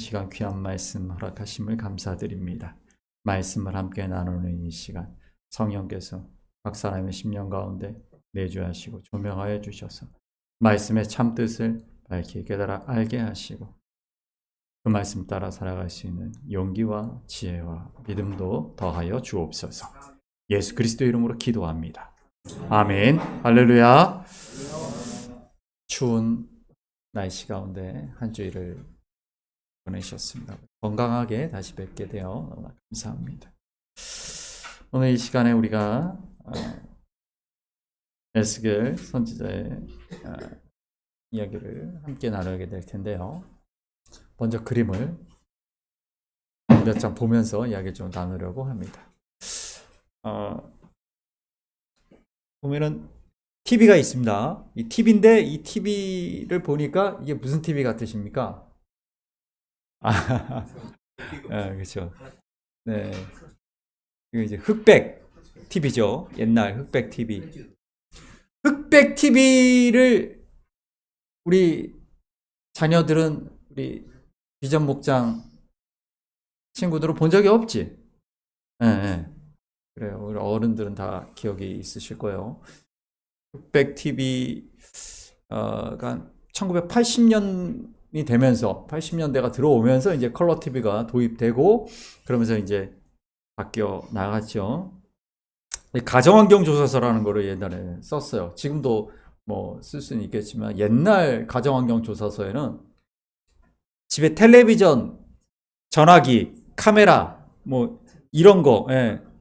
시간 귀한 말씀 허락하심을 감사드립니다. 말씀을 함께 나누는 이 시간, 성령께서 각 사람의 심령 가운데 내주하시고 조명하여 주셔서 말씀의 참뜻을 밝히 깨달아 알게 하시고 그 말씀 따라 살아갈 수 있는 용기와 지혜와 믿음도 더하여 주옵소서. 예수 그리스도 이름으로 기도합니다. 아멘. 할렐루야. 추운 날씨 가운데 한 주일을 보내셨습니다. 건강하게 다시 뵙게 되어 너무 감사합니다. 오늘 이 시간에 우리가 에스겔 선지자의 이야기를 함께 나누게 될 텐데요. 먼저 그림을 몇 장 보면서 이야기 좀 나누려고 합니다. 보면은 TV가 있습니다. 이 TV인데 이 TV를 보니까 이게 무슨 TV 같으십니까? 그렇죠. 네, 이거 이제 흑백 TV죠. 옛날 흑백 TV. 흑백 TV를 우리 자녀들은 우리 비전 목장 친구들은 본 적이 없지. 네. 그래요. 우리 어른들은 다 기억이 있으실 거예요. 흑백 TV가 1980년이 되면서 80년대가 들어오면서 이제 컬러 TV가 도입되고 그러면서 이제 바뀌어 나갔죠. 가정환경 조사서라는 거를 옛날에 썼어요. 지금도 뭐 쓸 수는 있겠지만 옛날 가정환경 조사서에는 집에 텔레비전, 전화기, 카메라 뭐 이런 거,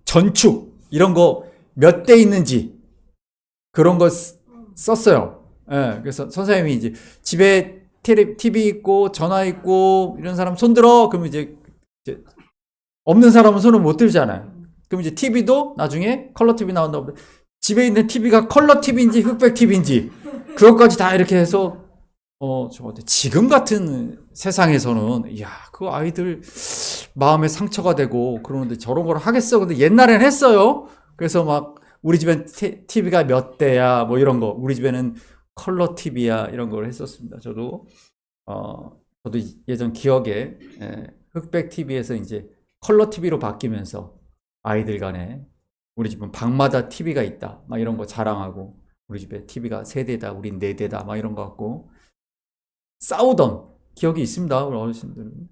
전축 이런 거 몇 대 있는지 그런 거 썼어요. 그래서 선생님이 이제 집에 TV 있고 전화 있고 이런 사람 손 들어. 그러면 이제 없는 사람은 손을 못 들잖아요. 그럼 이제 TV도 나중에 컬러 TV 나온다고. 집에 있는 TV가 컬러 TV인지 흑백 TV인지 그것까지 다 이렇게 해서 지금 같은 세상에서는 그 아이들 마음에 상처가 되고 그러는데 저런 걸 하겠어. 근데 옛날엔 했어요. 그래서 막 우리 집엔 TV가 몇 대야 뭐 이런 거. 우리 집에는 컬러 TV야 이런 걸 했었습니다. 저도 예전 기억에 흑백 TV에서 이제 컬러 TV로 바뀌면서 아이들 간에 우리 집은 방마다 TV가 있다 막 이런 거 자랑하고 우리 집에 TV가 3대다 우린 4대다 막 이런 거 갖고 싸우던 기억이 있습니다. 우리 어르신들은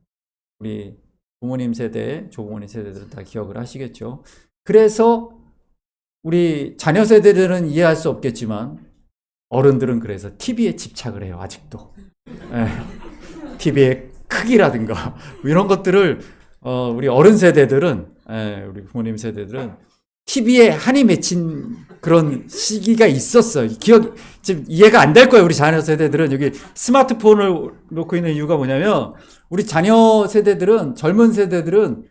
우리 부모님 세대, 조부모님 세대들은 다 기억을 하시겠죠. 그래서 우리 자녀 세대들은 이해할 수 없겠지만 어른들은 그래서 TV에 집착을 해요. 아직도. TV의 크기라든가 이런 것들을 우리 어른 세대들은 우리 부모님 세대들은 TV에 한이 맺힌 그런 시기가 있었어요. 지금 이해가 안 될 거예요. 우리 자녀 세대들은 여기 스마트폰을 놓고 있는 이유가 뭐냐면 우리 자녀 세대들은 젊은 세대들은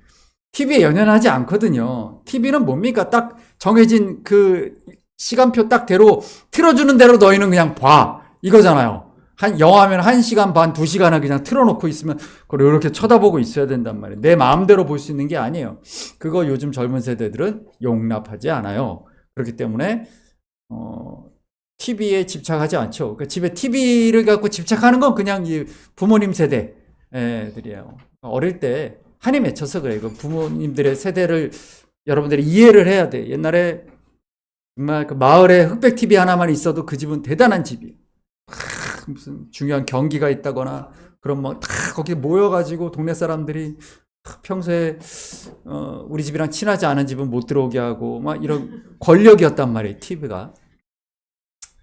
TV에 연연하지 않거든요. TV는 뭡니까? 딱 정해진 그 시간표 딱대로 틀어주는 대로 너희는 그냥 봐 이거잖아요. 영화면 1시간 반, 2시간을 그냥 틀어놓고 있으면 그걸 이렇게 쳐다보고 있어야 된단 말이에요. 내 마음대로 볼 수 있는 게 아니에요. 그거 요즘 젊은 세대들은 용납하지 않아요. 그렇기 때문에 TV에 집착하지 않죠. 그러니까 집에 TV를 갖고 집착하는 건 그냥 이 부모님 세대들이에요. 어릴 때 한이 맺혀서 그래요. 부모님들의 세대를 여러분들이 이해를 해야 돼. 옛날에 정말 그 마을에 흑백 TV 하나만 있어도 그 집은 대단한 집이에요. 무슨 중요한 경기가 있다거나 그럼 뭐 다 거기 모여가지고 동네 사람들이 평소에 우리 집이랑 친하지 않은 집은 못 들어오게 하고 막 이런 권력이었단 말이에요. TV가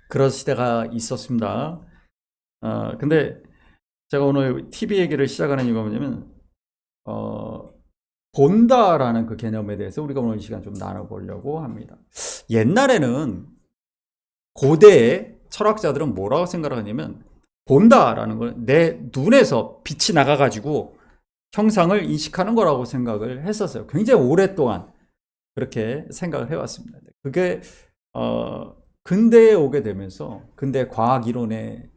그런 시대가 있었습니다. 근데 제가 오늘 TV 얘기를 시작하는 이유가 뭐냐면 본다라는 그 개념에 대해서 우리가 오늘 이 시간 좀 나눠보려고 합니다. 옛날에는 고대에 철학자들은 뭐라고 생각을 하냐면 본다라는 걸 내 눈에서 빛이 나가가지고 형상을 인식하는 거라고 생각을 했었어요. 굉장히 오랫동안 그렇게 생각을 해왔습니다. 그게 근대에 오게 되면서 근대 과학 이론에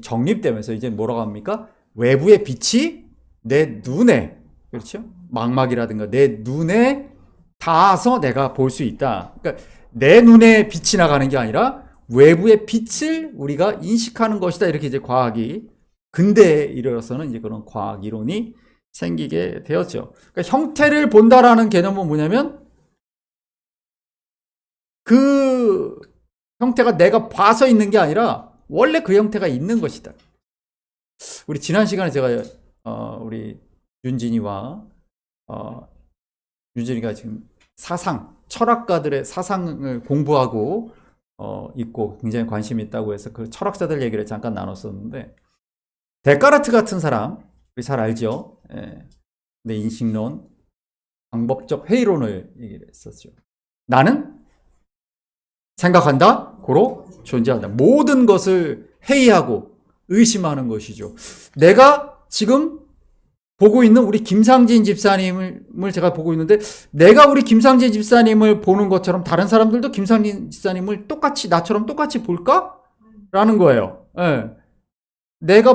정립되면서 이제 뭐라고 합니까? 외부의 빛이 내 눈에 그렇죠? 망막이라든가 내 눈에 닿아서 내가 볼 수 있다. 그러니까 내 눈에 빛이 나가는 게 아니라 외부의 빛을 우리가 인식하는 것이다. 이렇게 이제 과학이 근대에 이르러서는 이제 그런 과학 이론이 생기게 되었죠. 그러니까 형태를 본다라는 개념은 뭐냐면 그 형태가 내가 봐서 있는 게 아니라 원래 그 형태가 있는 것이다. 우리 지난 시간에 제가 우리 윤진이와 윤진이가 지금 사상, 철학가들의 사상을 공부하고 있고 굉장히 관심이 있다고 해서 그 철학자들 얘기를 잠깐 나눴었는데 데카르트 같은 사람 우리 잘 알죠? 예. 내 인식론, 방법적 회의론을 얘기를 했었죠. 나는 생각한다, 고로 존재한다. 모든 것을 회의하고 의심하는 것이죠. 내가 지금 보고 있는 우리 김상진 집사님을 제가 보고 있는데 내가 우리 김상진 집사님을 보는 것처럼 다른 사람들도 김상진 집사님을 똑같이 나처럼 똑같이 볼까? 라는 거예요. 예. 내가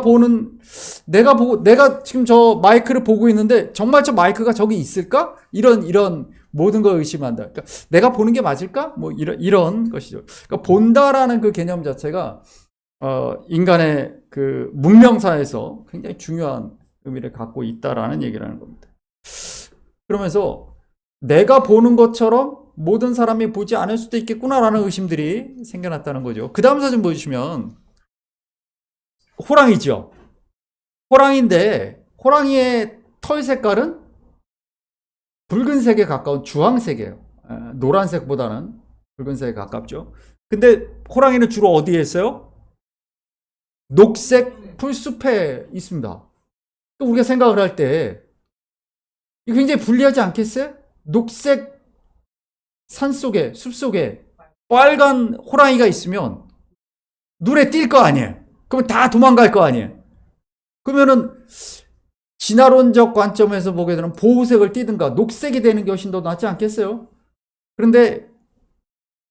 지금 저 마이크를 보고 있는데 정말 저 마이크가 저기 있을까? 이런 모든 걸 의심한다. 그러니까 내가 보는 게 맞을까? 뭐 이런 것이죠. 그러니까 본다라는 그 개념 자체가 인간의 그 문명사에서 굉장히 중요한 의미를 갖고 있다라는 얘기를 하는 겁니다. 그러면서 내가 보는 것처럼 모든 사람이 보지 않을 수도 있겠구나라는 의심들이 생겨났다는 거죠. 그 다음 사진 보여주시면 호랑이죠. 호랑이인데 호랑이의 털 색깔은 붉은색에 가까운 주황색이에요. 노란색보다는 붉은색에 가깝죠. 근데 호랑이는 주로 어디에 있어요? 녹색 풀숲에 있습니다. 우리가 생각을 할 때 굉장히 불리하지 않겠어요? 녹색 산속에 숲속에 빨간 호랑이가 있으면 눈에 띌 거 아니에요. 그러면 다 도망갈 거 아니에요. 그러면은 진화론적 관점에서 보게 되면 보호색을 띠든가 녹색이 되는 게 훨씬 더 낫지 않겠어요? 그런데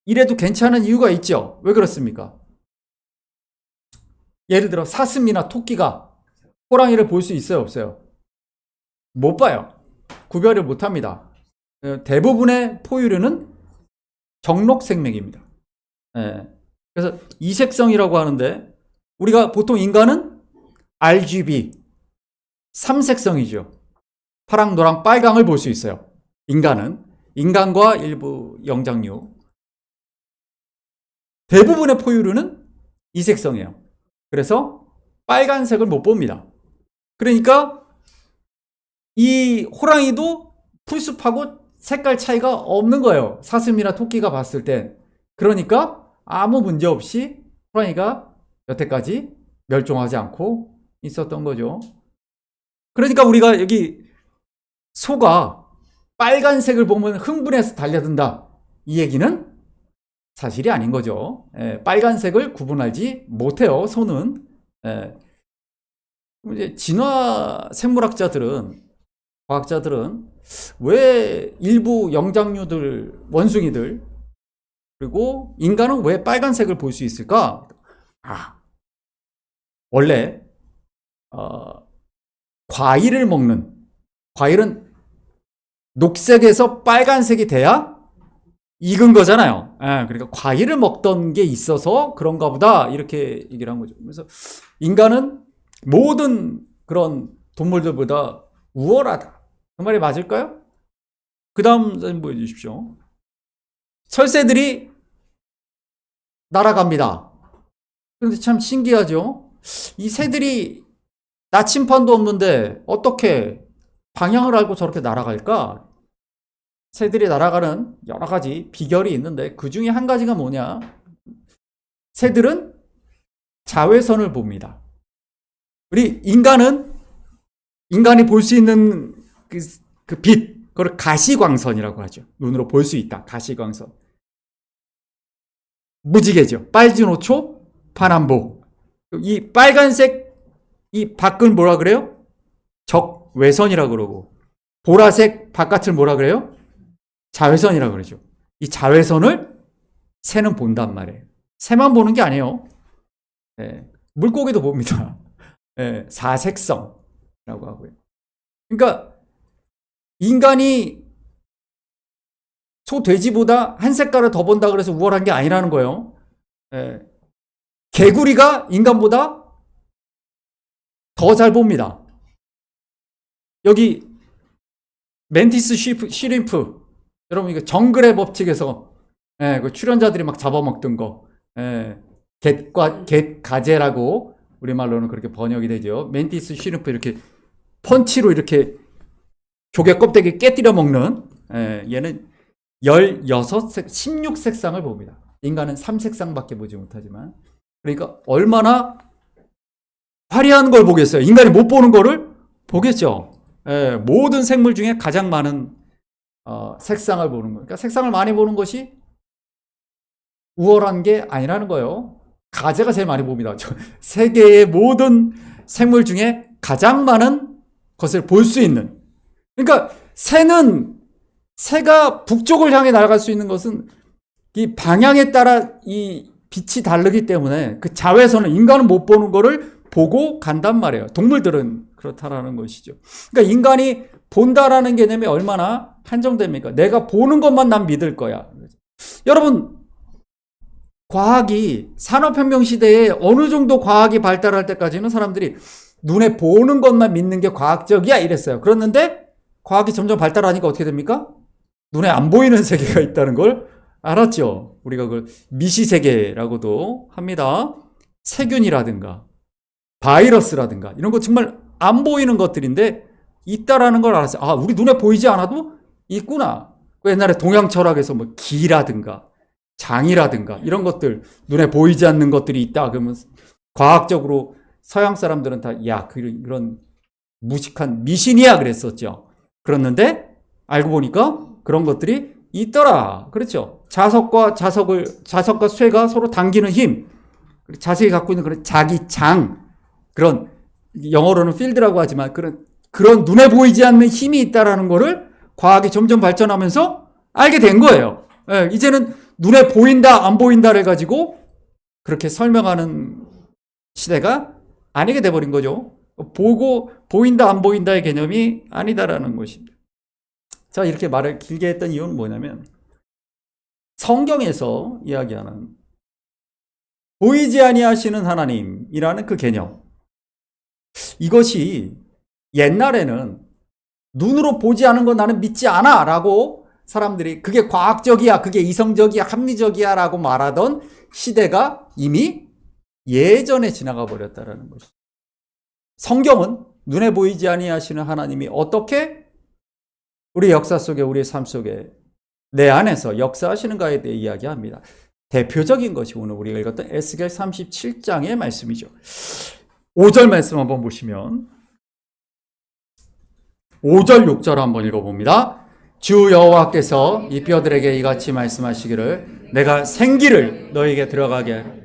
이래도 괜찮은 이유가 있죠. 왜 그렇습니까? 예를 들어 사슴이나 토끼가 호랑이를 볼 수 있어요, 없어요? 못 봐요. 구별을 못 합니다. 대부분의 포유류는 정록생명입니다. 그래서 이색성이라고 하는데 우리가 보통 인간은 RGB, 삼색성이죠. 파랑, 노랑, 빨강을 볼 수 있어요. 인간과 일부 영장류. 대부분의 포유류는 이색성이에요. 그래서 빨간색을 못 봅니다. 그러니까 이 호랑이도 풀숲하고 색깔 차이가 없는 거예요. 사슴이나 토끼가 봤을 때. 그러니까 아무 문제 없이 호랑이가 여태까지 멸종하지 않고 있었던 거죠. 그러니까 우리가 여기 소가 빨간색을 보면 흥분해서 달려든다. 이 얘기는 사실이 아닌 거죠. 빨간색을 구분하지 못해요, 소는. 이제 진화 생물학자들은, 과학자들은 왜 일부 영장류들, 원숭이들, 그리고 인간은 왜 빨간색을 볼 수 있을까? 원래 과일을 먹는, 과일은 녹색에서 빨간색이 돼야 익은 거잖아요. 그러니까 과일을 먹던 게 있어서 그런가 보다 이렇게 얘기를 한 거죠. 그래서 인간은 모든 그런 동물들보다 우월하다. 그 말이 맞을까요? 그 다음 사진 보여주십시오. 철새들이 날아갑니다. 그런데 참 신기하죠? 이 새들이 나침판도 없는데 어떻게 방향을 알고 저렇게 날아갈까? 새들이 날아가는 여러 가지 비결이 있는데 그 중에 한 가지가 뭐냐? 새들은 자외선을 봅니다. 우리 인간이 볼 수 있는 그 빛, 그걸 가시광선이라고 하죠. 눈으로 볼 수 있다. 가시광선. 무지개죠. 빨주노초, 파남보. 이 빨간색 이 밖을 뭐라 그래요? 적외선이라고 그러고 보라색 바깥을 뭐라 그래요? 자외선이라고 그러죠. 이 자외선을 새는 본단 말이에요. 새만 보는 게 아니에요. 물고기도 봅니다. 사색성이라고 하고요. 그러니까 인간이 소, 돼지보다 한 색깔을 더 본다 그래서 우월한 게 아니라는 거예요. 개구리가 인간보다 더 잘 봅니다. 여기 멘티스 쉬림프, 여러분 이거 정글의 법칙에서 그 출연자들이 막 잡아먹던 거, 갯가재라고 우리말로는 그렇게 번역이 되죠. 멘티스 쉬림프 이렇게 펀치로 이렇게 조개 껍데기 깨뜨려 먹는, 얘는 16색, 16색상을 봅니다. 인간은 3색상밖에 보지 못하지만. 그러니까 얼마나 화려한 걸 보겠어요. 인간이 못 보는 거를 보겠죠. 모든 생물 중에 가장 많은 색상을 보는 거예요. 그러니까 색상을 많이 보는 것이 우월한 게 아니라는 거예요. 가재가 제일 많이 봅니다. 세계의 모든 생물 중에 가장 많은 것을 볼 수 있는. 그러니까 새가 북쪽을 향해 날아갈 수 있는 것은 이 방향에 따라 이 빛이 다르기 때문에 그 자외선은 인간은 못 보는 거를 보고 간단 말이에요. 동물들은 그렇다라는 것이죠. 그러니까 인간이 본다라는 개념이 얼마나 한정됩니까? 내가 보는 것만 난 믿을 거야. 여러분, 과학이 산업혁명 시대에 어느 정도 과학이 발달할 때까지는 사람들이 눈에 보는 것만 믿는 게 과학적이야 이랬어요. 그랬는데 과학이 점점 발달하니까 어떻게 됩니까? 눈에 안 보이는 세계가 있다는 걸 알았죠. 우리가 그걸 미시세계라고도 합니다. 세균이라든가 바이러스라든가 이런 거 정말 안 보이는 것들인데 있다라는 걸 알았어요. 아, 우리 눈에 보이지 않아도 있구나. 옛날에 동양 철학에서 뭐 기라든가 장이라든가 이런 것들, 눈에 보이지 않는 것들이 있다. 그러면 과학적으로 서양 사람들은 다 야, 그런 무식한 미신이야 그랬었죠. 그랬는데 알고 보니까 그런 것들이 있더라. 그렇죠. 자석과 쇠가 서로 당기는 힘, 자석이 갖고 있는 그런 자기 장, 그런 영어로는 필드라고 하지만 그런 눈에 보이지 않는 힘이 있다라는 거를 과학이 점점 발전하면서 알게 된 거예요. 이제는 눈에 보인다 안 보인다를 가지고 그렇게 설명하는 시대가 아니게 돼버린 거죠. 보인다 안 보인다의 개념이 아니다라는 것입니다. 자, 이렇게 말을 길게 했던 이유는 뭐냐면 성경에서 이야기하는 보이지 아니하시는 하나님이라는 그 개념, 이것이 옛날에는 눈으로 보지 않은 건 나는 믿지 않아 라고 사람들이 그게 과학적이야, 그게 이성적이야, 합리적이야 라고 말하던 시대가 이미 예전에 지나가 버렸다는 것이죠. 성경은 눈에 보이지 아니하시는 하나님이 어떻게 우리 역사 속에, 우리의 삶 속에 내 안에서 역사하시는가에 대해 이야기합니다. 대표적인 것이 오늘 우리가 읽었던 에스겔 37장의 말씀이죠. 5절 말씀 한번 보시면 5절 6절 한번 읽어봅니다. 주 여호와께서 이 뼈들에게 이같이 말씀하시기를 내가 생기를 너희에게 들어가게 하리라.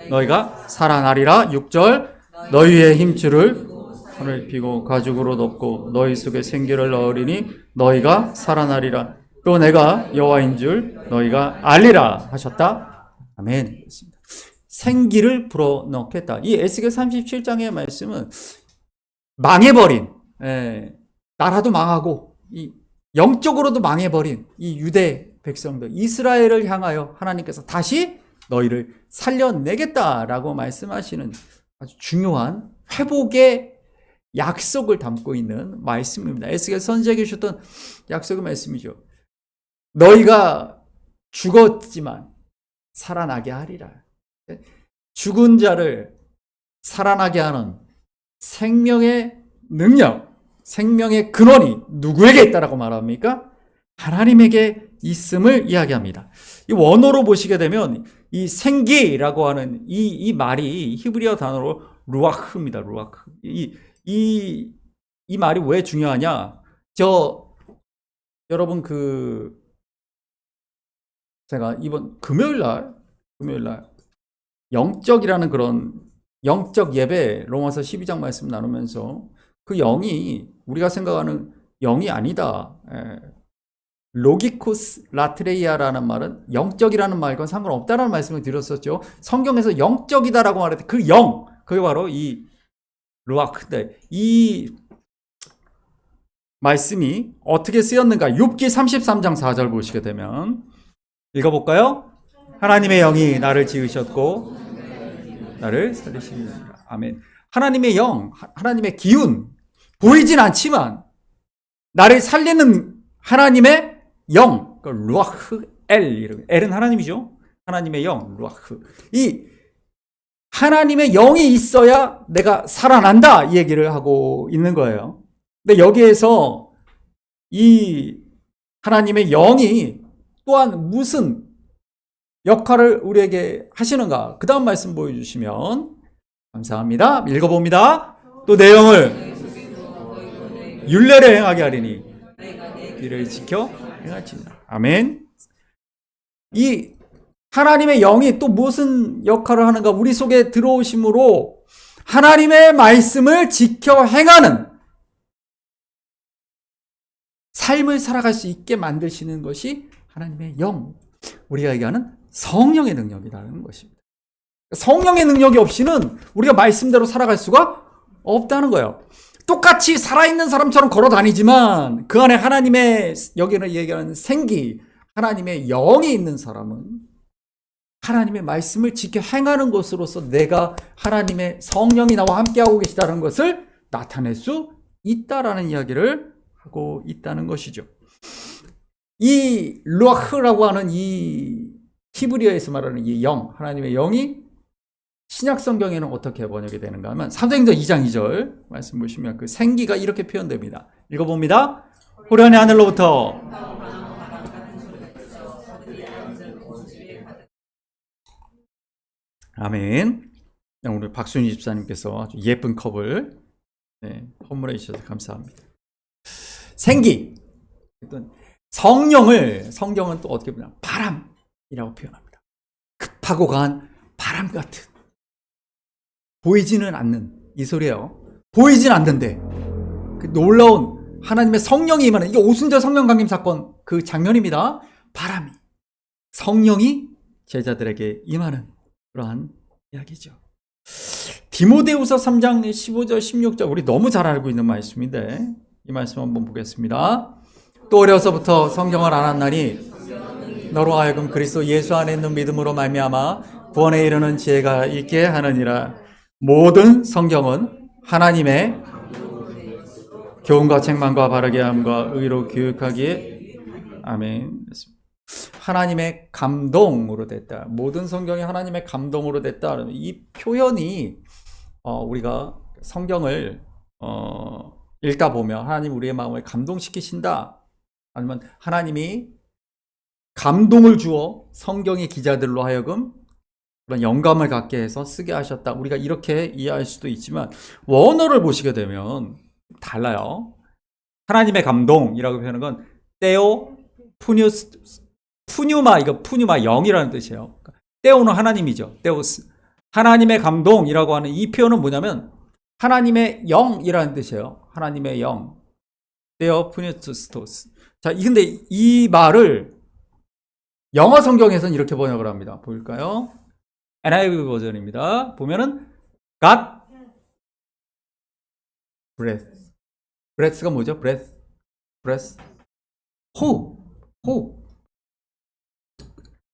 너희가 살아나리라. 6절 너희의 힘줄을 손을 펴고 가죽으로 덮고 너희 속에 생기를 넣으리니 너희가 살아나리라. 또 내가 여호와인 줄 너희가 알리라 하셨다. 아멘. 생기를 불어넣겠다. 이 에스겔 37장의 말씀은 망해버린, 나라도 망하고 영적으로도 망해버린 이 유대 백성들, 이스라엘을 향하여 하나님께서 다시 너희를 살려내겠다라고 말씀하시는 아주 중요한 회복의 약속을 담고 있는 말씀입니다. 에스겔 선지자에게 주셨던 약속의 말씀이죠. 너희가 죽었지만 살아나게 하리라. 죽은 자를 살아나게 하는 생명의 능력, 생명의 근원이 누구에게 있다라고 말합니까? 하나님에게 있음을 이야기합니다. 이 원어로 보시게 되면 이 생기라고 하는 이 말이 히브리어 단어로 루아흐입니다. 루아흐. 이 말이 왜 중요하냐? 여러분 제가 이번 금요일 날 영적이라는 그런 영적 예배 로마서 12장 말씀 나누면서 그 영이 우리가 생각하는 영이 아니다. 로기코스 라트레이아라는 말은 영적이라는 말과 상관없다라는 말씀을 드렸었죠. 성경에서 영적이다라고 말할 때 그 영, 그게 바로 이 루아크인데 이 말씀이 어떻게 쓰였는가? 욥기 33장 4절 보시게 되면 읽어볼까요? 하나님의 영이 나를 지으셨고 나를 살리시니라. 아멘. 하나님의 영, 하나님의 기운, 보이진 않지만 나를 살리는 하나님의 영, 루아흐 엘, 엘은 하나님이죠. 하나님의 영, 루아흐. 이 하나님의 영이 있어야 내가 살아난다, 이 얘기를 하고 있는 거예요. 근데 여기에서 이 하나님의 영이 또한 무슨 역할을 우리에게 하시는가? 그 다음 말씀 보여주시면 감사합니다. 읽어봅니다. 또 내 영을 율례를 행하게 하리니 이를 지켜 행할지니라. 아멘. 이 하나님의 영이 또 무슨 역할을 하는가? 우리 속에 들어오심으로 하나님의 말씀을 지켜 행하는 삶을 살아갈 수 있게 만드시는 것이 하나님의 영, 우리가 얘기하는 성령의 능력이라는 것입니다. 성령의 능력이 없이는 우리가 말씀대로 살아갈 수가 없다는 거예요. 똑같이 살아있는 사람처럼 걸어 다니지만 그 안에 하나님의, 여기는 얘기하는 생기, 하나님의 영이 있는 사람은 하나님의 말씀을 지켜 행하는 것으로서 내가 하나님의 성령이 나와 함께하고 계시다는 것을 나타낼 수 있다라는 이야기를 하고 있다는 것이죠. 이 루아흐라고 하는 이 히브리어에서 말하는 이 영, 하나님의 영이 신약 성경에는 어떻게 번역이 되는가 하면 사도행전 2장 2절 말씀 보시면 그 생기가 이렇게 표현됩니다. 읽어봅니다. 호련의 하늘로부터 아멘. 우리 박순희 집사님께서 아주 예쁜 컵을 선물해 주셔서 감사합니다. 생기, 성경은 또 어떻게 보냐, 바람이라고 표현합니다. 급하고 강한 바람 같은, 보이지는 않는 이 소리예요. 보이진 않는데 그 놀라운 하나님의 성령이 임하는, 이게 오순절 성령 강림 사건 그 장면입니다. 바람이, 성령이 제자들에게 임하는 그러한 이야기죠. 디모데후서 3장 15절 16절 우리 너무 잘 알고 있는 말씀인데 이 말씀 한번 보겠습니다. 또 어려서부터 성경을 알았나니 너로 하여금 그리스도 예수 안에 있는 믿음으로 말미암아 구원에 이르는 지혜가 있게 하느니라. 모든 성경은 하나님의 교훈과 책망과 바르게 함과 의로 교육하기에 아멘. 하나님의 감동으로 됐다. 모든 성경이 하나님의 감동으로 됐다. 이 표현이 우리가 성경을 읽다 보면 하나님 우리의 마음을 감동시키신다, 아니면 하나님이 감동을 주어 성경의 기자들로 하여금 그런 영감을 갖게 해서 쓰게 하셨다, 우리가 이렇게 이해할 수도 있지만 원어를 보시게 되면 달라요. 하나님의 감동이라고 표현하는 건 테오 푸뉴마, 이거 푸뉴마 영이라는 뜻이에요. 테오는 하나님이죠. 테오스. 하나님의 감동이라고 하는 이 표현은 뭐냐면 하나님의 영이라는 뜻이에요. 하나님의 영. 테오 푸뉴스토스. 자, 근데 이 말을 영어 성경에서는 이렇게 번역을 합니다. 볼까요? NIV 버전입니다. 보면은 God breath. breath가 뭐죠? breath. 호흡.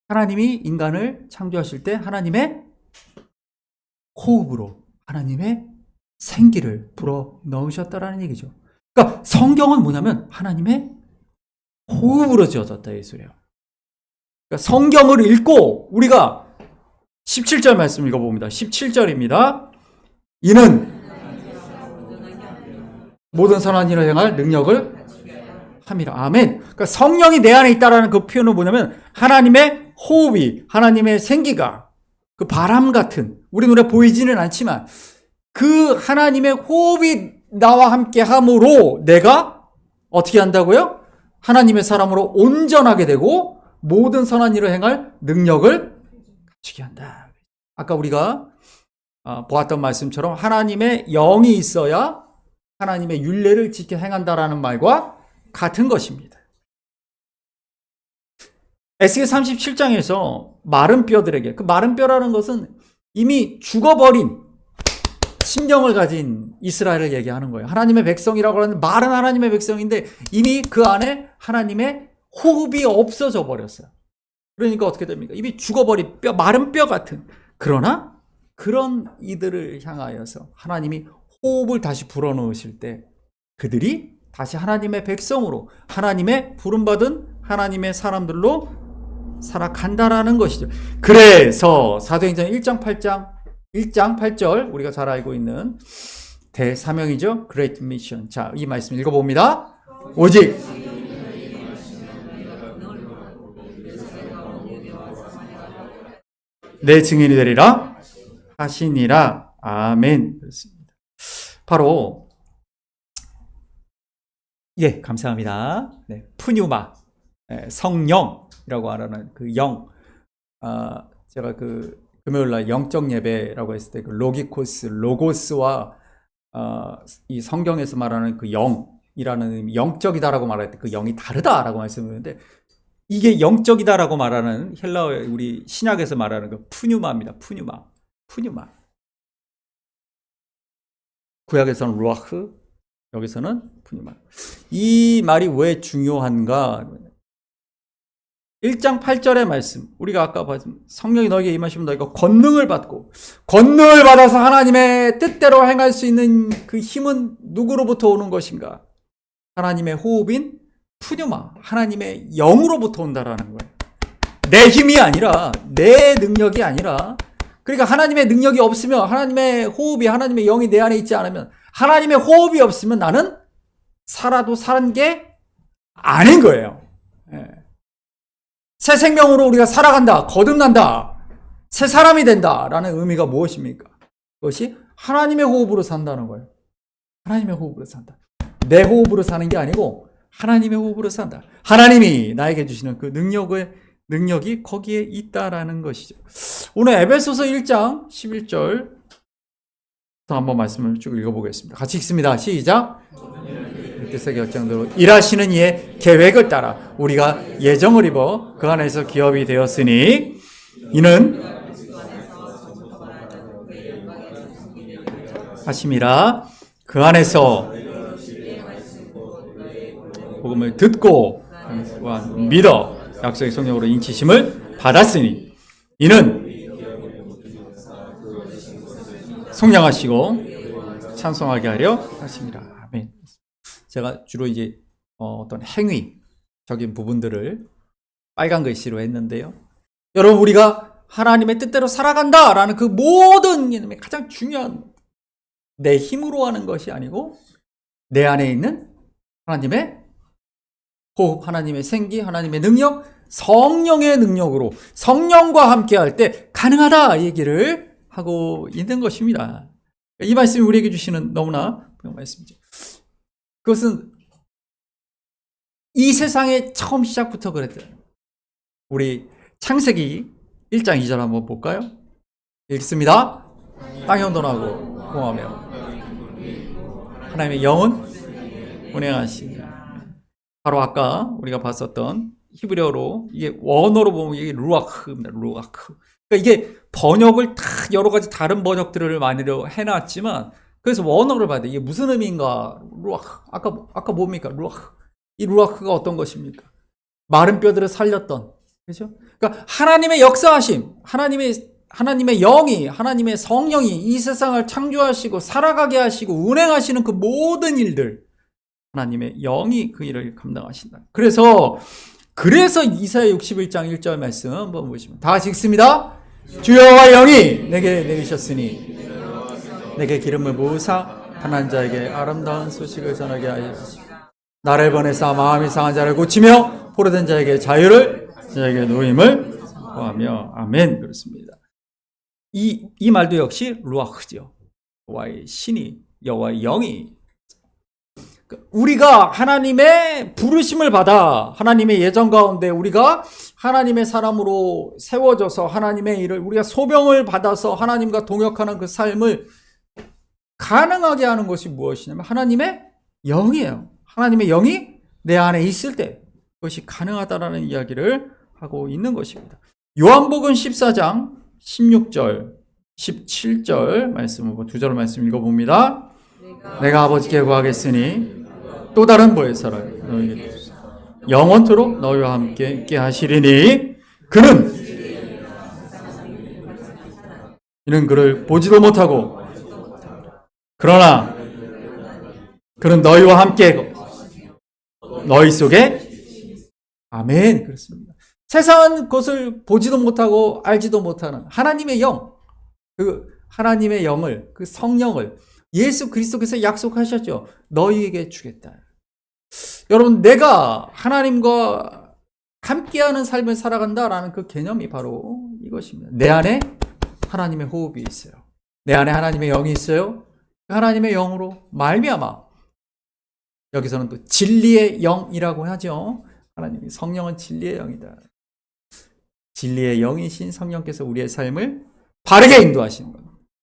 하나님이 인간을 창조하실 때 하나님의 호흡으로 하나님의 생기를 불어 넣으셨다라는 얘기죠. 그러니까 성경은 뭐냐면 하나님의 호흡으로 지어졌다, 이 소리예요. 그러니까 성경을 읽고 우리가 17절 말씀 읽어봅니다. 17절입니다. 이는 모든 선한 일을 행할 능력을 함이라. 아멘. 그러니까 성령이 내 안에 있다라는 그 표현은 뭐냐면 하나님의 호흡이, 하나님의 생기가 그 바람 같은, 우리 눈에 보이지는 않지만 그 하나님의 호흡이 나와 함께 함으로 내가 어떻게 한다고요? 하나님의 사람으로 온전하게 되고 모든 선한 일을 행할 능력을 갖추게 한다. 아까 우리가 보았던 말씀처럼 하나님의 영이 있어야 하나님의 율례를 지켜 행한다라는 말과 같은 것입니다. 에스겔 37장에서 마른 뼈들에게, 그 마른 뼈라는 것은 이미 죽어버린 심령을 가진 이스라엘을 얘기하는 거예요. 하나님의 백성이라고 하는 마른 하나님의 백성인데 이미 그 안에 하나님의 호흡이 없어져 버렸어요. 그러니까 어떻게 됩니까? 이미 죽어버린 뼈, 마른 뼈 같은. 그러나 그런 이들을 향하여서 하나님이 호흡을 다시 불어넣으실 때 그들이 다시 하나님의 백성으로 하나님의 부름받은 하나님의 사람들로 살아간다라는 것이죠. 그래서 사도행전 1장 8절 우리가 잘 알고 있는 대사명이죠. Great Mission. 자, 이 말씀 읽어봅니다. 오직 내 증인이 되리라 하시니라. 아멘. 그렇습니다. 바로 감사합니다. 네, 푸뉴마, 성령이라고 하는 그 영. 제가 그 금요일날 영적 예배라고 했을 때 그 로고스와 이 성경에서 말하는 그 영이라는 영적이다라고 말할 때 그 영이 다르다라고 말씀드렸는데 이게 영적이다라고 말하는 헬라어의 우리 신약에서 말하는 그 푸뉴마입니다. 푸뉴마. 구약에서는 루아흐, 여기서는 푸뉴마. 이 말이 왜 중요한가? 1장 8절의 말씀, 우리가 아까 봤지만 성령이 너에게 임하시면 너희가 권능을 받아서 하나님의 뜻대로 행할 수 있는 그 힘은 누구로부터 오는 것인가? 하나님의 호흡인 푸뉴마, 하나님의 영으로부터 온다라는 거예요. 내 힘이 아니라, 내 능력이 아니라, 그러니까 하나님의 능력이 없으면, 하나님의 호흡이, 하나님의 영이 내 안에 있지 않으면, 하나님의 호흡이 없으면 나는 살아도 산 게 아닌 거예요. 새 생명으로 우리가 살아간다, 거듭난다, 새 사람이 된다라는 의미가 무엇입니까? 그것이 하나님의 호흡으로 산다는 거예요. 하나님의 호흡으로 산다. 내 호흡으로 사는 게 아니고 하나님의 호흡으로 산다. 하나님이 나에게 주시는 그 능력이 거기에 있다라는 것이죠. 오늘 에베소서 1장 11절 한번 말씀을 쭉 읽어보겠습니다. 같이 읽습니다. 시작. 뜻의 결정대로 일하시는 이의 계획을 따라 우리가 예정을 입어 그 안에서 기업이 되었으니 이는 하심이라. 그 안에서 복음을 듣고 믿어 약속의 성령으로 인치심을 받았으니 이는 속량하시고 찬송하게 하려 하심이라. 아멘. 제가 주로 이제 어떤 행위적인 부분들을 빨간 글씨로 했는데요. 여러분, 우리가 하나님의 뜻대로 살아간다라는 그 모든 이념의 가장 중요한, 내 힘으로 하는 것이 아니고 내 안에 있는 하나님의 호흡, 하나님의 생기, 하나님의 능력, 성령의 능력으로 성령과 함께 할 때 가능하다 얘기를 하고 있는 것입니다. 이 말씀이 우리에게 주시는 너무나 분명한 말씀이죠. 그것은 이 세상의 처음 시작부터 그랬대요. 우리 창세기 1장 2절 한번 볼까요? 읽습니다. 땅이 혼돈하고 공허하며 하나님의 영은 운행하시니. 바로 아까 우리가 봤었던 히브리어로, 이게 원어로 보면 이게 루아크입니다. 루아크. 그러니까 이게 번역을 다 여러 가지 다른 번역들을 많이 해놨지만, 그래서 원어를 봐야 돼. 이게 무슨 의미인가? 루아크. 아까 뭡니까? 루아크. 이 루아크가 어떤 것입니까? 마른 뼈들을 살렸던. 그죠? 그러니까 하나님의 역사하심, 하나님의 영이, 하나님의 성령이 이 세상을 창조하시고 살아가게 하시고 운행하시는 그 모든 일들, 하나님의 영이 그 일을 감당하신다. 그래서 이사야 61장 1절 말씀 한번 보시면 다 같이 읽습니다. 주여와 영이 내게 내리셨으니 내게 기름을 부으사 가난한 자에게 아름다운 소식을 전하게 하시고 나를 보내사 마음이 상한 자를 고치며 포로된 자에게 자유를, 자에게 노임을 선포하며. 아멘. 그렇습니다. 이 말도 역시 루아흐죠. 여호와의 신이, 여호와의 영이, 우리가 하나님의 부르심을 받아 하나님의 예정 가운데 우리가 하나님의 사람으로 세워져서 하나님의 일을, 우리가 소명을 받아서 하나님과 동역하는 그 삶을 가능하게 하는 것이 무엇이냐면 하나님의 영이에요. 하나님의 영이 내 안에 있을 때 그것이 가능하다라는 이야기를 하고 있는 것입니다. 요한복음 14장 16절 17절 말씀, 두 절 말씀 읽어봅니다. 내가 아버지께 구하겠으니 또 다른 보혜사를 너희에게 주소서. 영원토록 너희와 함께 있게 하시리니 그는 이는 그를 보지도 못하고 그러나 그는 너희와 함께 너희 속에 아멘. 그렇습니다. 세상은 그것을 보지도 못하고 알지도 못하는 하나님의 영, 그 하나님의 영을, 그 성령을 예수 그리스도께서 약속하셨죠. 너희에게 주겠다. 여러분, 내가 하나님과 함께하는 삶을 살아간다라는 그 개념이 바로 이것입니다. 내 안에 하나님의 호흡이 있어요. 내 안에 하나님의 영이 있어요. 하나님의 영으로 말미암아, 여기서는 또 진리의 영이라고 하죠. 하나님이 성령은 진리의 영이다. 진리의 영이신 성령께서 우리의 삶을 바르게 인도하시는 것.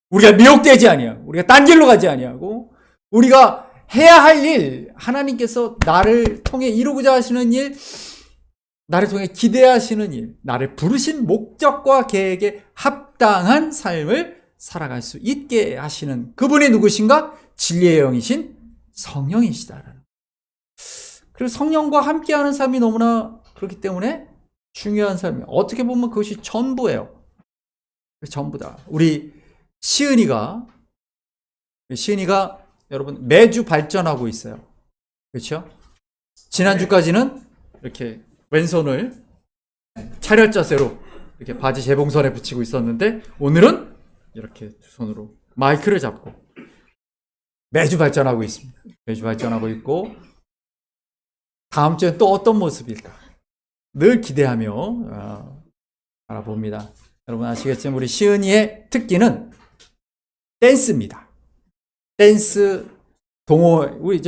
우리가 미혹되지 아니하고, 우리가 딴 길로 가지 아니하고, 우리가 해야 할 일, 하나님께서 나를 통해 이루고자 하시는 일, 나를 통해 기대하시는 일, 나를 부르신 목적과 계획에 합당한 삶을 살아갈 수 있게 하시는 그분이 누구신가? 진리의 영이신 성령이시다라는. 그리고 성령과 함께하는 삶이 너무나 그렇기 때문에 중요한 삶이에요. 어떻게 보면 그것이 전부예요. 전부다. 우리 시은이가 여러분 매주 발전하고 있어요. 그렇죠? 지난주까지는 이렇게 왼손을 차렷 자세로 이렇게 바지 재봉선에 붙이고 있었는데 오늘은 이렇게 두 손으로 마이크를 잡고 매주 발전하고 있습니다. 매주 발전하고 있고 다음 주엔 또 어떤 모습일까 늘 기대하며 알아봅니다. 여러분 아시겠지만 우리 시은이의 특기는 댄스입니다. 댄스 동호 우리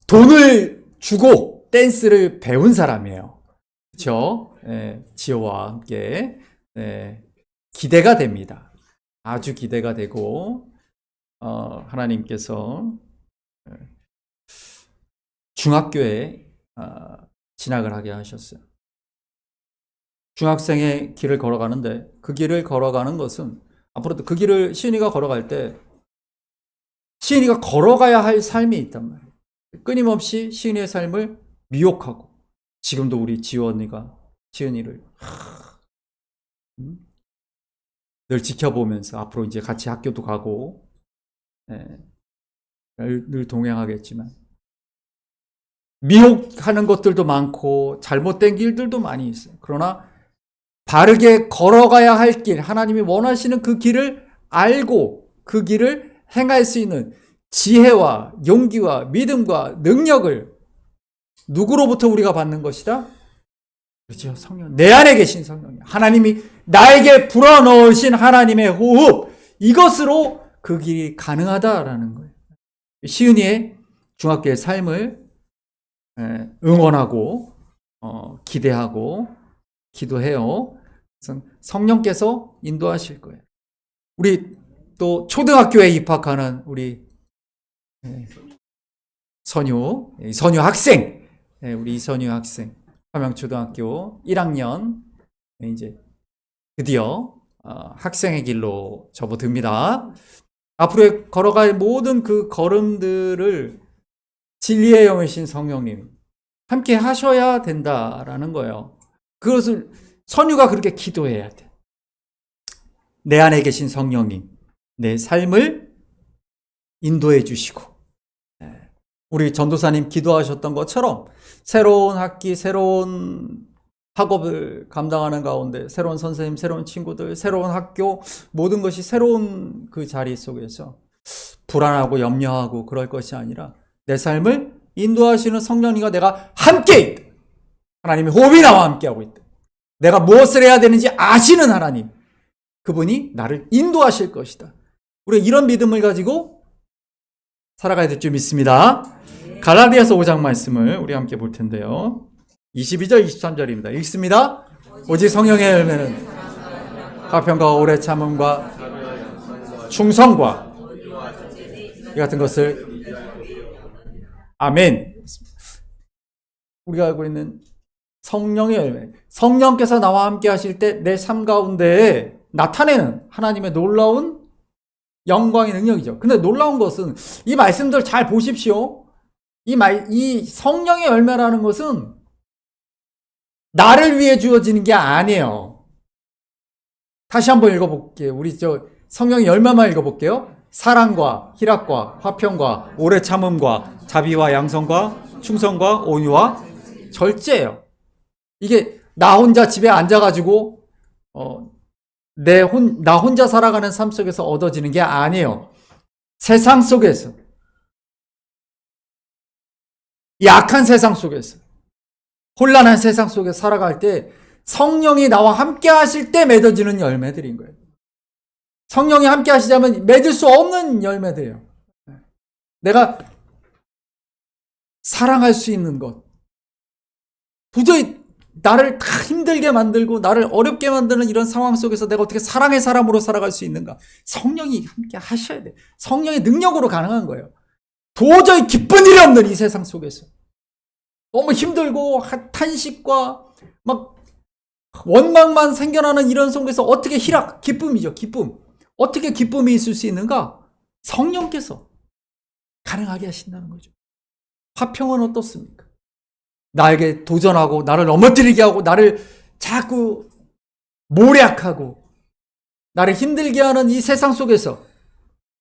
돈을 주고 댄스를 배운 사람이에요. 그렇죠? 지호와 함께 기대가 됩니다. 아주 기대가 되고 하나님께서 중학교에 진학을 하게 하셨어요. 중학생의 길을 걸어가는데 그 길을 걸어가는 것은 앞으로도 그 길을 시은이가 걸어갈 때 시은이가 걸어가야 할 삶이 있단 말이에요. 끊임없이 시은이의 삶을 미혹하고 지금도 우리 지호 언니가 시은이를 늘 지켜보면서 앞으로 이제 같이 학교도 가고 늘 동행하겠지만 미혹하는 것들도 많고 잘못된 길들도 많이 있어요. 그러나 바르게 걸어가야 할 길, 하나님이 원하시는 그 길을 알고 그 길을 행할 수 있는 지혜와 용기와 믿음과 능력을 누구로부터 우리가 받는 것이다? 그렇죠. 성령. 내 안에 계신 성령. 하나님이 나에게 불어넣으신 하나님의 호흡. 이것으로 그 길이 가능하다라는 거예요. 시은이의 중학교의 삶을 응원하고 기대하고 기도해요. 성령께서 인도하실 거예요. 우리 또 초등학교에 입학하는 우리 선유 학생, 우리 이선유 학생, 화명초등학교 1학년 이제 드디어 학생의 길로 접어듭니다. 앞으로 걸어갈 모든 그 걸음들을 진리의 영이신 성령님 함께 하셔야 된다라는 거예요. 그것을 선유가 그렇게 기도해야 돼. 내 안에 계신 성령님, 내 삶을 인도해 주시고, 우리 전도사님 기도하셨던 것처럼 새로운 학기, 새로운 학업을 감당하는 가운데 새로운 선생님, 새로운 친구들, 새로운 학교, 모든 것이 새로운 그 자리 속에서 불안하고 염려하고 그럴 것이 아니라 내 삶을 인도하시는 성령님과 내가 함께 있다. 하나님의 호흡이 나와 함께하고 있다. 내가 무엇을 해야 되는지 아시는 하나님, 그분이 나를 인도하실 것이다. 우리가 이런 믿음을 가지고 살아가야 될 줄 믿습니다. 갈라디아서 5장 말씀을 우리 함께 볼 텐데요. 22절 23절입니다. 읽습니다. 오직 성령의 열매는 화평과 오래 참음과 충성과 이 같은 것을 아멘. 우리가 알고 있는 성령의 열매, 성령께서 나와 함께 하실 때 내 삶 가운데 나타내는 하나님의 놀라운 영광의 능력이죠. 근데 놀라운 것은 이 말씀들 잘 보십시오. 이 성령의 열매라는 것은 나를 위해 주어지는 게 아니에요. 다시 한번 읽어볼게요. 우리 성경 열매만 읽어볼게요. 사랑과 희락과 화평과 오래 참음과 자비와 양선과 충성과 온유와 절제예요. 이게 나 혼자 집에 앉아가지고 나 혼자 살아가는 삶 속에서 얻어지는 게 아니에요. 세상 속에서, 약한 세상 속에서, 혼란한 세상 속에서 살아갈 때 성령이 나와 함께 하실 때 맺어지는 열매들인 거예요. 성령이 함께 하시자면 맺을 수 없는 열매들이에요. 내가 사랑할 수 있는 것, 도저히 나를 다 힘들게 만들고 나를 어렵게 만드는 이런 상황 속에서 내가 어떻게 사랑의 사람으로 살아갈 수 있는가? 성령이 함께 하셔야 돼. 성령의 능력으로 가능한 거예요. 도저히 기쁜 일이 없는 이 세상 속에서 너무 힘들고 탄식과 막 원망만 생겨나는 이런 속에서 어떻게 기쁨이죠. 기쁨. 어떻게 기쁨이 있을 수 있는가? 성령께서 가능하게 하신다는 거죠. 화평은 어떻습니까? 나에게 도전하고 나를 넘어뜨리게 하고 나를 자꾸 모략하고 나를 힘들게 하는 이 세상 속에서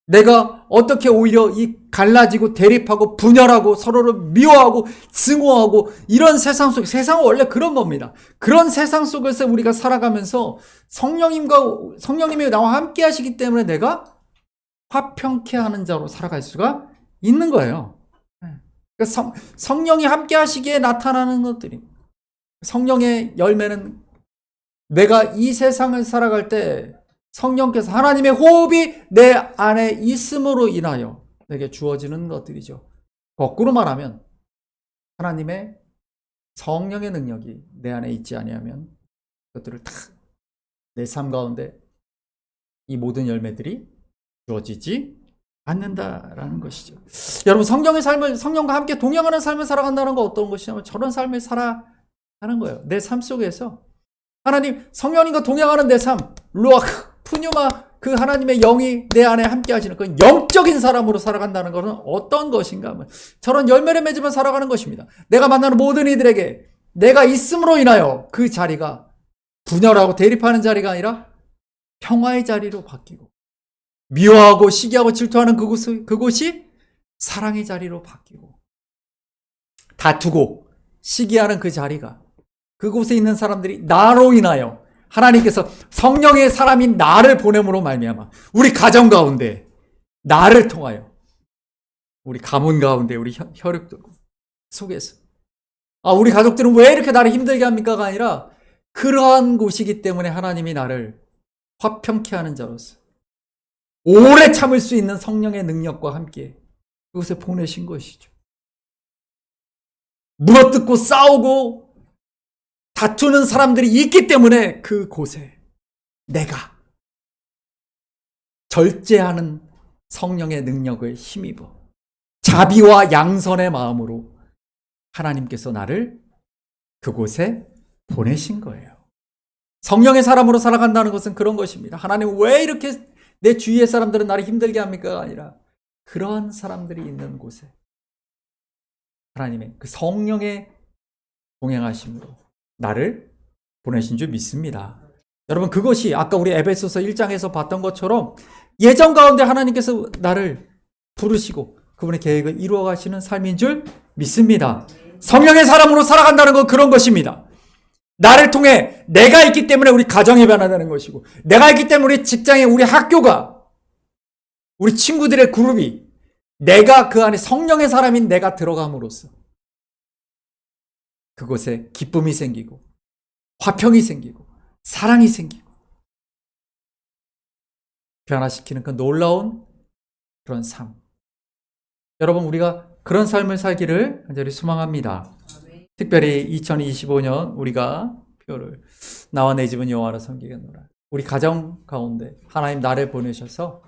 내가 어떻게 오히려 이 갈라지고 대립하고 분열하고 서로를 미워하고 증오하고 이런 세상은 원래 그런 겁니다. 그런 세상 속에서 우리가 살아가면서 성령님이 나와 함께 하시기 때문에 내가 화평케 하는 자로 살아갈 수가 있는 거예요. 그러니까 성령이 함께 하시기에 나타나는 것들이, 성령의 열매는 내가 이 세상을 살아갈 때 성령께서 하나님의 호흡이 내 안에 있음으로 인하여 내게 주어지는 것들이죠. 거꾸로 말하면 하나님의 성령의 능력이 내 안에 있지 아니하면 그것들을 다 내 삶 가운데 이 모든 열매들이 주어지지 않는다라는 것이죠. 여러분, 성령과 함께 동행하는 삶을 살아간다는 거 어떤 것이냐면 저런 삶을 살아가는 거예요. 내 삶 속에서 하나님, 성령님과 동행하는 내 삶, 루아흐, 푸뉴마, 그 하나님의 영이 내 안에 함께 하시는 그 영적인 사람으로 살아간다는 것은 어떤 것인가 하면 저런 열매를 맺으며 살아가는 것입니다. 내가 만나는 모든 이들에게 내가 있음으로 인하여 그 자리가 분열하고 대립하는 자리가 아니라 평화의 자리로 바뀌고, 미워하고 시기하고 질투하는 그곳이 사랑의 자리로 바뀌고, 다투고 시기하는 그 자리가, 그곳에 있는 사람들이 나로 인하여 하나님께서 성령의 사람인 나를 보냄으로 말미암아 우리 가정 가운데 나를 통하여 우리 가문 가운데 우리 혈육 속에서 우리 가족들은 왜 이렇게 나를 힘들게 합니까가 아니라 그러한 곳이기 때문에 하나님이 나를 화평케 하는 자로서 오래 참을 수 있는 성령의 능력과 함께 그곳에 보내신 것이죠. 물어뜯고 싸우고 다투는 사람들이 있기 때문에 그곳에 내가 절제하는 성령의 능력을 힘입어 자비와 양선의 마음으로 하나님께서 나를 그곳에 보내신 거예요. 성령의 사람으로 살아간다는 것은 그런 것입니다. 하나님, 왜 이렇게 내 주위의 사람들은 나를 힘들게 합니까? 아니라 그런 사람들이 있는 곳에 하나님의 그 성령의 동행하심으로 나를 보내신 줄 믿습니다. 여러분, 그것이 아까 우리 에베소서 1장에서 봤던 것처럼 예정 가운데 하나님께서 나를 부르시고 그분의 계획을 이루어 가시는 삶인 줄 믿습니다. 성령의 사람으로 살아간다는 건 그런 것입니다. 나를 통해 내가 있기 때문에 우리 가정이 변화되는 것이고, 내가 있기 때문에 우리 직장에, 우리 학교가, 우리 친구들의 그룹이, 내가 그 안에 성령의 사람인 내가 들어감으로써 그곳에 기쁨이 생기고 화평이 생기고 사랑이 생기고 변화시키는 그 놀라운 그런 삶. 여러분, 우리가 그런 삶을 살기를 간절히 소망합니다. 특별히 2025년 우리가 표를 나와 내 집은 여호와를 섬기겠노라. 우리 가정 가운데 하나님 나를 보내셔서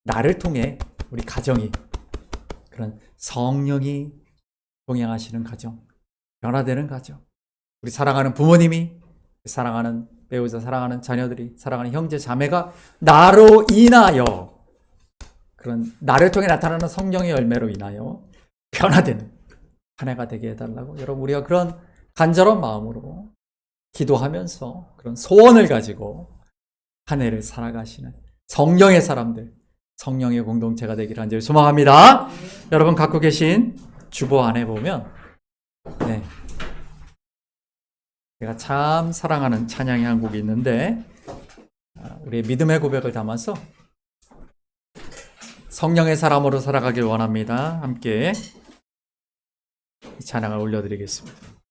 나를 통해 우리 가정이 그런 성령이 동행하시는 가정, 변화되는 가정, 우리 사랑하는 부모님이, 사랑하는 배우자, 사랑하는 자녀들이, 사랑하는 형제 자매가 나로 인하여 그런 나를 통해 나타나는 성령의 열매로 인하여 변화되는 한 해가 되게 해달라고, 여러분, 우리가 그런 간절한 마음으로 기도하면서 그런 소원을 가지고 한 해를 살아가시는 성령의 사람들, 성령의 공동체가 되기를 간절히 소망합니다. 여러분 갖고 계신 주보 안에 보면 네, 제가 참 사랑하는 찬양의 한 곡이 있는데 우리의 믿음의 고백을 담아서 성령의 사람으로 살아가길 원합니다. 함께 이 찬양을 올려드리겠습니다.